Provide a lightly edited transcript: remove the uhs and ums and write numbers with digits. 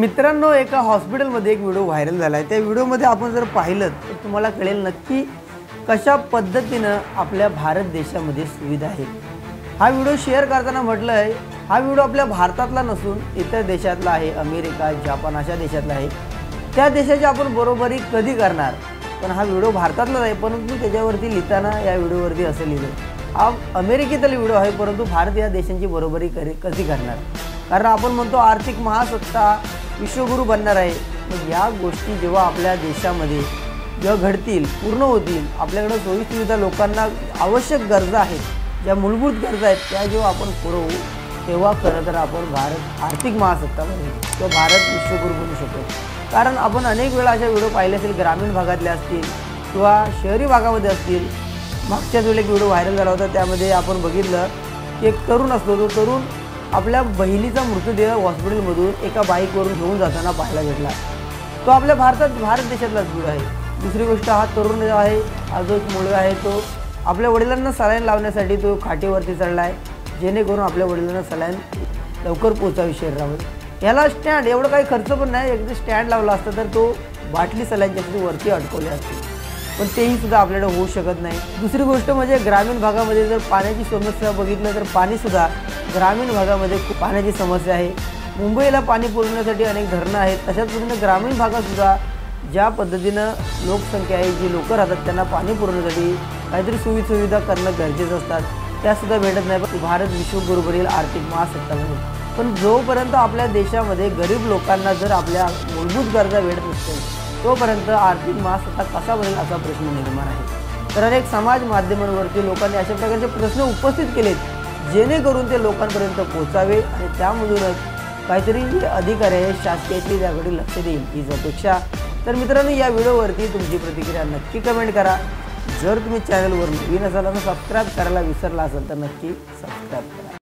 मित्रांनो, एका हॉस्पिटलमध्ये एक व्हिडिओ व्हायरल झाला आहे। त्या व्हिडिओमध्ये आपण जर पाहिलं तर तुम्हाला कळेल नक्की कशा पद्धतीनं आपल्या भारत देशामध्ये सुविधा आहेत। हा व्हिडिओ शेअर करताना म्हटलं आहे हा व्हिडिओ आपल्या भारतातला नसून इतर देशातला आहे, अमेरिका, जपान अशा देशातला आहे। त्या देशाची आपण बरोबरी कधी करणार, पण हा व्हिडिओ भारतातलाच आहे, परंतु त्याच्यावरती लिहिताना या व्हिडिओवरती असं लिहिलं हा अमेरिकेतला व्हिडिओ आहे, परंतु भारत या देशांची बरोबरी कधी करणार। कारण आपण म्हणतो आर्थिक महासत्ता विश्वगुरु बनणार आहे। मग या गोष्टी जेव्हा आपल्या देशामध्ये जेव्हा घडतील, पूर्ण होतील, आपल्याकडे सोयी सुविधा, लोकांना आवश्यक गरजा आहेत, ज्या मूलभूत गरजा आहेत त्या जेव्हा आपण पुरवू, तेव्हा खरं तर आपण भारत आर्थिक महासत्ता बनू किंवा भारत विश्वगुरु बनू शकतो। कारण आपण अनेक वेळा अशा व्हिडिओ पाहिले असतील, ग्रामीण भागातले असतील किंवा शहरी भागामध्ये असतील। मागच्याच वेळेला एक व्हिडिओ व्हायरल झाला होता, त्यामध्ये आपण बघितलं की एक तरुण असतो, तो तरुण आपल्या बहिणीचा मृतदेह हॉस्पिटलमधून एका बाईकवरून घेऊन जाताना पाहायला भेटला। तो आपल्या भारत देशातलाच व्हिडिओ आहे। दुसरी गोष्ट, हा तरुण जो आहे, हा जो एक मुलगा आहे, तो आपल्या वडिलांना सलाईन लावण्यासाठी तो खाटेवरती चढला आहे, जेणेकरून आपल्या वडिलांना सलाईन लवकर पोचावी शरीरावर। याला स्टँड, एवढं काही खर्च पण नाही, एकदा स्टँड लावला असता तर तो बाटली सलाईनच्या वरती अडकवली असते, पण तेही सुद्धा आपल्याकडे होऊ शकत नाही। दुसरी गोष्ट म्हणजे ग्रामीण भागामध्ये जर पाण्याची समस्या बघितलं तर पाणीसुद्धा ग्रामीण भागामध्ये खूप पाण्याची समस्या आहे। मुंबईला पाणी पुरवण्यासाठी अनेक धरणं आहेत, तशाच पद्धतीने ग्रामीण भागातसुद्धा ज्या पद्धतीनं लोकसंख्या आहे, जी लोक राहतात, त्यांना पाणी पुरवण्यासाठी काहीतरी सुविधा करणं गरजेचं असतात, त्यासुद्धा भेटत नाही। पण भारत विश्वगुरु बनेल, आर्थिक महासत्ता बनेल, पण जोपर्यंत आपल्या देशामध्ये गरीब लोकांना जर आपल्या मूलभूत गरजा भेटत नसतील, तोपर्यंत आर्थिक महासत्ता कसा बनेल असा प्रश्न निर्माण आहे। तर अनेक समाज माध्यमांवरती लोकांनी अशा प्रकारचे प्रश्न उपस्थित केलेत, जेणेकरून ते लोकांपर्यंत पोहोचावे आणि त्यामधूनच काहीतरी अधिकारी आहे शासकीयाची त्याकडे लक्ष देईल हीच अपेक्षा। तर मित्रांनो, या व्हिडिओवरती तुमची प्रतिक्रिया नक्की कमेंट करा। जर तुम्ही चॅनलवर नवीन असाल तर सबस्क्राईब करायला विसरला असाल तर नक्की सबस्क्राईब करा।